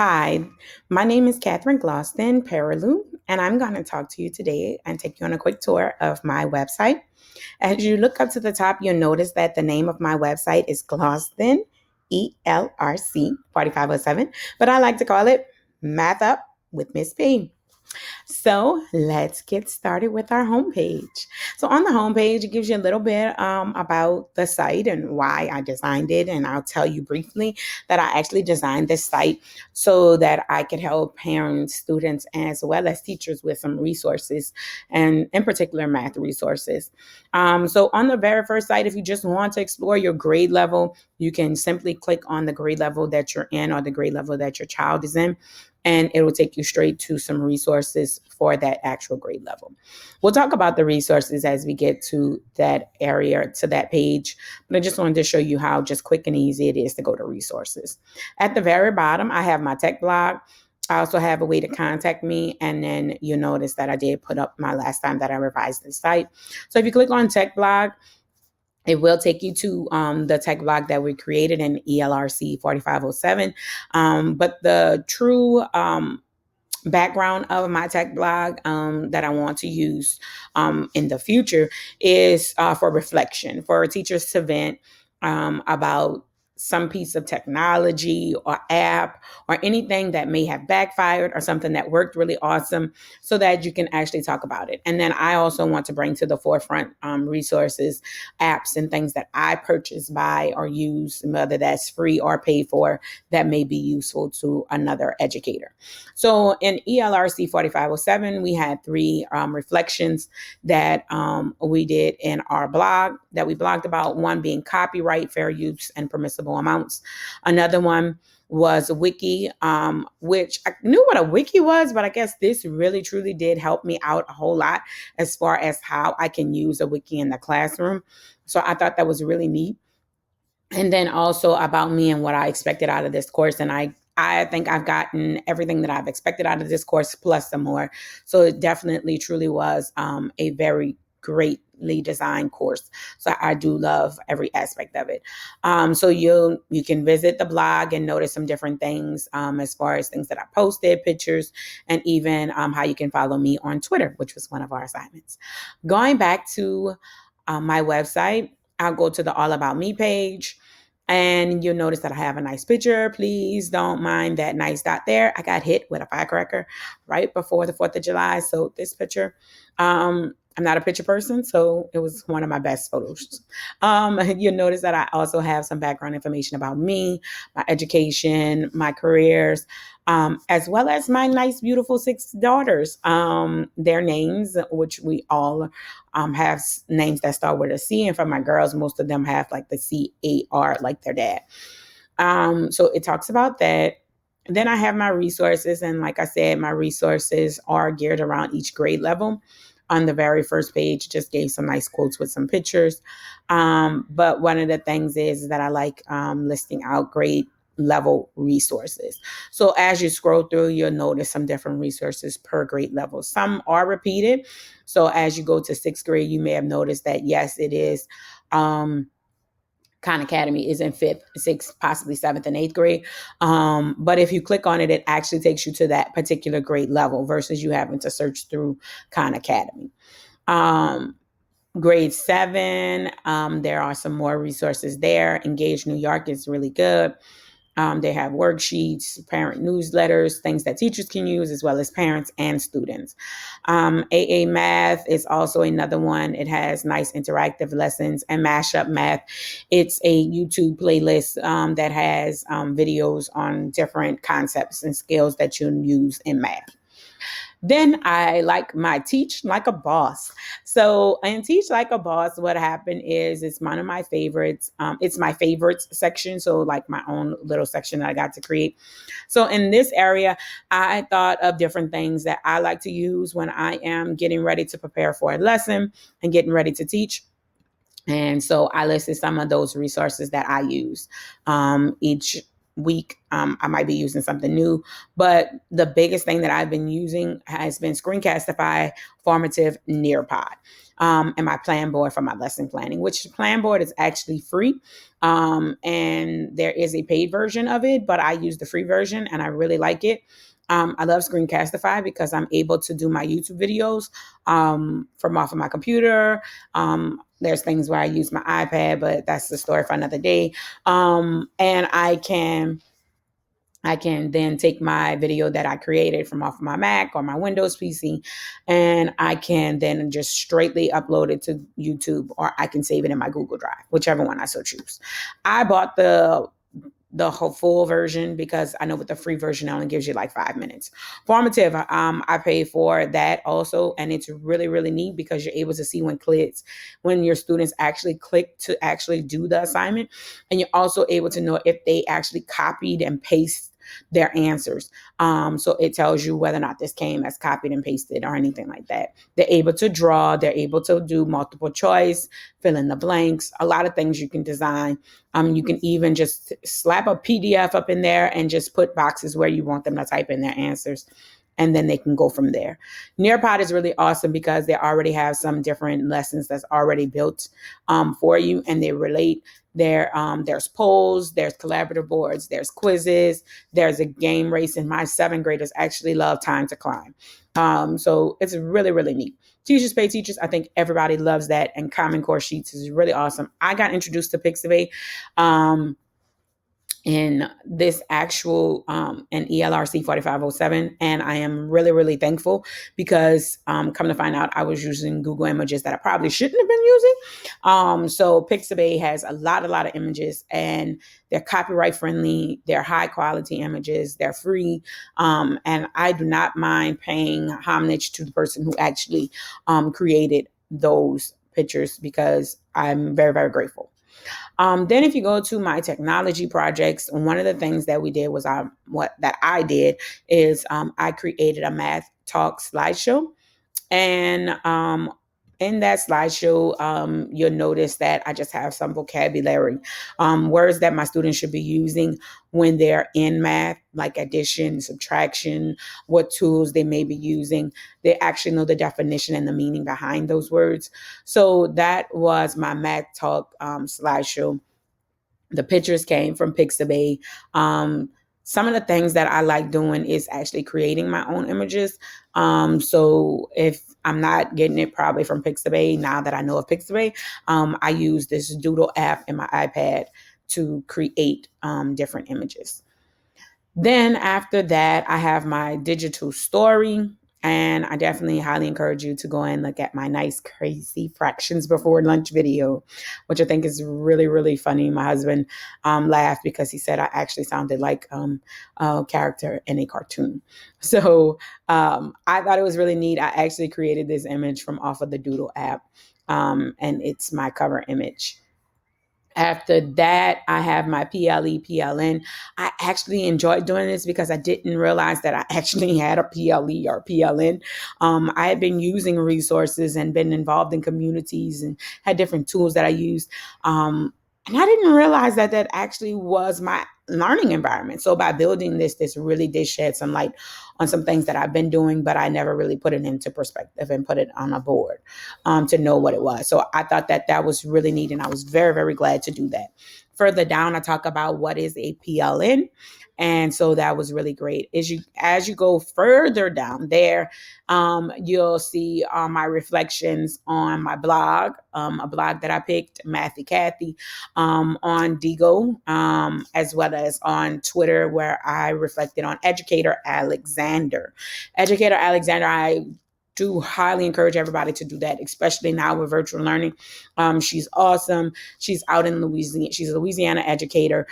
Hi, my name is Catherine Gloston, Paraloo, and I'm going to talk to you today and take you on a quick tour of my website. As you look up to the top, you'll notice that the name of my website is Gloston, ELRC 4507, but I like to call it MathUp with Miss P. So let's get started with our homepage. So on the homepage, it gives you a little bit about the site and why I designed it. And I'll tell you briefly that I actually designed this site so that I could help parents, students, as well as teachers with some resources, and in particular, math resources. So on the very first site, if you just want to explore your grade level, you can simply click on the grade level that you're in or the grade level that your child is in, and it will take you straight to some resources for that actual grade level. We'll talk about the resources as we get to that area, to that page, but I just wanted to show you how just quick and easy it is to go to resources. At the very bottom, I have my tech blog. I also have a way to contact me, and then you'll notice that I did put up my last time that I revised the site. So if you click on tech blog, it will take you to the tech blog that we created in ELRC 4507. But the true background of my tech blog that I want to use in the future is for reflection, for teachers to vent about some piece of technology or app or anything that may have backfired or something that worked really awesome, so that you can actually talk about it. And then I also want to bring to the forefront resources, apps, and things that I purchase, buy, or use, whether that's free or paid for, that may be useful to another educator. So in ELRC 4507, we had three reflections that we did in our blog that we blogged about, one being copyright, fair use, and permissible amounts. Another one was a wiki, which I knew what a wiki was, but I guess this really truly did help me out a whole lot as far as how I can use a wiki in the classroom. So I thought that was really neat. And then also about me and what I expected out of this course. And I think I've gotten everything that I've expected out of this course plus some more. So it definitely truly was a very greatly designed course. So I do love every aspect of it. So you can visit the blog and notice some different things as far as things that I posted, pictures, and even how you can follow me on Twitter, which was one of our assignments. Going back to my website, I'll go to the All About Me page, and you'll notice that I have a nice picture. Please don't mind that nice dot there. I got hit with a firecracker right before the 4th of July. So this picture, I'm not a picture person, so it was one of my best photos. You'll notice that I also have some background information about me, my education, my careers, as well as my nice, beautiful 6 daughters. Their names, which we all have names that start with a C, and for my girls, most of them have like the CAR, like their dad. So it talks about that. Then I have my resources, and like I said, my resources are geared around each grade level. On the very first page, just gave some nice quotes with some pictures. But one of the things is that I like listing out grade level resources. So as you scroll through, you'll notice some different resources per grade level. Some are repeated. So as you go to 6th grade, you may have noticed that, yes, it is. Khan Academy is in 5th, 6th, possibly 7th and 8th grade. But if you click on it, it actually takes you to that particular grade level versus you having to search through Khan Academy. Grade 7, there are some more resources there. Engage New York is really good. They have worksheets, parent newsletters, things that teachers can use, as well as parents and students. AA Math is also another one. It has nice interactive lessons. And MathUp Math, it's a YouTube playlist that has videos on different concepts and skills that you'll use in math. Then I like my Teach Like a Boss. So in Teach Like a Boss, what happened is it's one of my favorites. It's my favorites section. So like my own little section that I got to create. So in this area, I thought of different things that I like to use when I am getting ready to prepare for a lesson and getting ready to teach. And so I listed some of those resources that I use each week, I might be using something new. But the biggest thing that I've been using has been Screencastify, Formative, Nearpod, and my plan board for my lesson planning, which plan board is actually free. And there is a paid version of it, but I use the free version and I really like it. I love Screencastify because I'm able to do my YouTube videos from off of my computer. There's things where I use my iPad, but that's the story for another day. And I can then take my video that I created from off of my Mac or my Windows PC, and I can then just straightly upload it to YouTube, or I can save it in my Google Drive, whichever one I so choose. I bought the whole full version because I know with the free version it only gives you like 5 minutes. Formative, I pay for that also, and it's really, really neat because you're able to see when your students actually click to actually do the assignment, and you're also able to know if they actually copied and pasted their answers. So it tells you whether or not this came as copied and pasted or anything like that. They're able to draw, they're able to do multiple choice, fill in the blanks, a lot of things you can design. You can even just slap a PDF up in there and just put boxes where you want them to type in their answers, and then they can go from there. Nearpod is really awesome because they already have some different lessons that's already built for you, and they relate. There's polls, there's collaborative boards, there's quizzes, there's a game race, and my 7th graders actually love Time to Climb. So it's really, really neat. Teachers Pay Teachers, I think everybody loves that, and Common Core Sheets is really awesome. I got introduced to Pixabay in this actual in ELRC 4507, and I am really, really thankful because come to find out I was using Google Images that I probably shouldn't have been using. So Pixabay has a lot of images, and they're copyright friendly, they're high quality images, they're free, and I do not mind paying homage to the person who actually created those pictures because I'm very, very grateful. Then if you go to my technology projects, one of the things that we did was I did is I created a math talk slideshow. And in that slideshow, you'll notice that I just have some vocabulary, words that my students should be using when they're in math, like addition, subtraction, what tools they may be using. They actually know the definition and the meaning behind those words. So that was my math talk slideshow. The pictures came from Pixabay. Some of the things that I like doing is actually creating my own images. So if I'm not getting it probably from Pixabay, now that I know of Pixabay, I use this Doodle app in my iPad to create different images. Then after that, I have my digital story. And I definitely highly encourage you to go and look at my nice, crazy fractions before lunch video, which I think is really, really funny. My husband laughed because he said I actually sounded like a character in a cartoon. So I thought it was really neat. I actually created this image from off of the Doodle app, and it's my cover image. After that, I have my PLE, PLN. I actually enjoyed doing this because I didn't realize that I actually had a PLE or PLN. I had been using resources and been involved in communities and had different tools that I used. And I didn't realize that that actually was my learning environment. So by building this really did shed some light on some things that I've been doing, but I never really put it into perspective and put it on a board to know what it was. So I thought that that was really neat, and I was very, very glad to do that. Further down, I talk about what is a PLN. And so that was really great. As you go further down there, you'll see my reflections on my blog, a blog that I picked, Mathy Kathy, on Digo, as well as on Twitter, where I reflected on Educator Alexander. Educator Alexander, I do highly encourage everybody to do that, especially now with virtual learning. She's awesome. She's out in Louisiana. She's a Louisiana educator.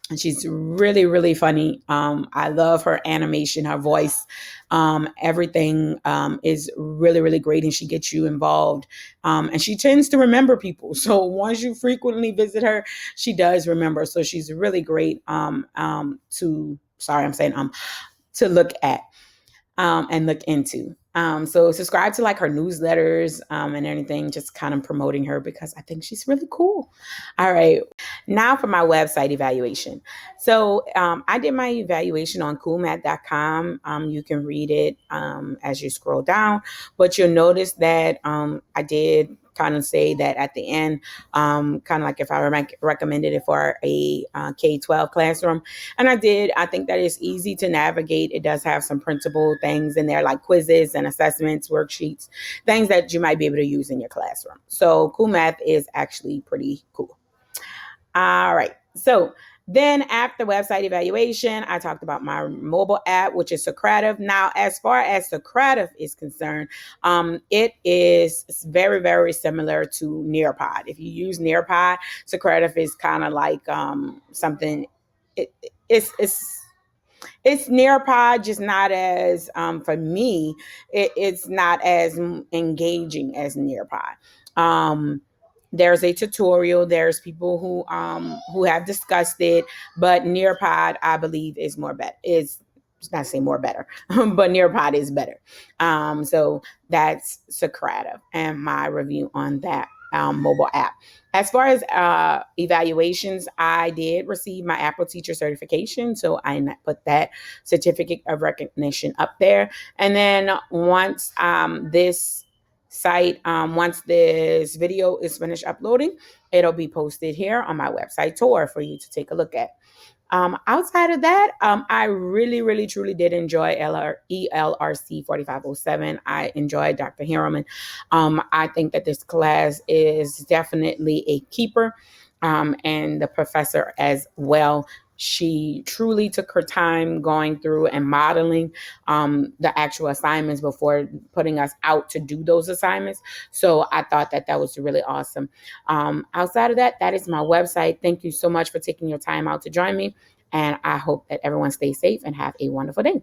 And she's really, really funny. I love her animation, her voice. Everything is really, really great, and she gets you involved. And she tends to remember people. So once you frequently visit her, she does remember. So she's really great to look at and look into. So subscribe to like her newsletters and anything, just kind of promoting her because I think she's really cool. All right. Now for my website evaluation. So I did my evaluation on coolmath.com. You can read it as you scroll down, but you'll notice that I did kind of say that at the end, kind of like if I recommended it for a K-12 classroom. And I did. I think that it's easy to navigate. It does have some printable things in there like quizzes and assessments, worksheets, things that you might be able to use in your classroom. So Cool Math is actually pretty cool. All right. So then after website evaluation, I talked about my mobile app, which is Socrative. Now, as far as Socrative is concerned, it is very, very similar to Nearpod. If you use Nearpod, Socrative is kind of like something. It, it's it's Nearpod, just not as for me. It's not as engaging as Nearpod. Um, there's a tutorial. There's people who have discussed it, but Nearpod, I believe, is more better. Is not say more better, but Nearpod is better. So that's Socrative and my review on that mobile app. As far as evaluations, I did receive my Apple Teacher certification, so I put that certificate of recognition up there. And then once this video is finished uploading, it'll be posted here on my website tour for you to take a look at. Outside of that, I really, really, truly did enjoy ELRC 4507. I enjoyed Dr. Harriman. I think that this class is definitely a keeper, and the professor as well. She truly took her time going through and modeling the actual assignments before putting us out to do those assignments. So I thought that that was really awesome. Outside of that, that is my website. Thank you so much for taking your time out to join me. And I hope that everyone stays safe and have a wonderful day.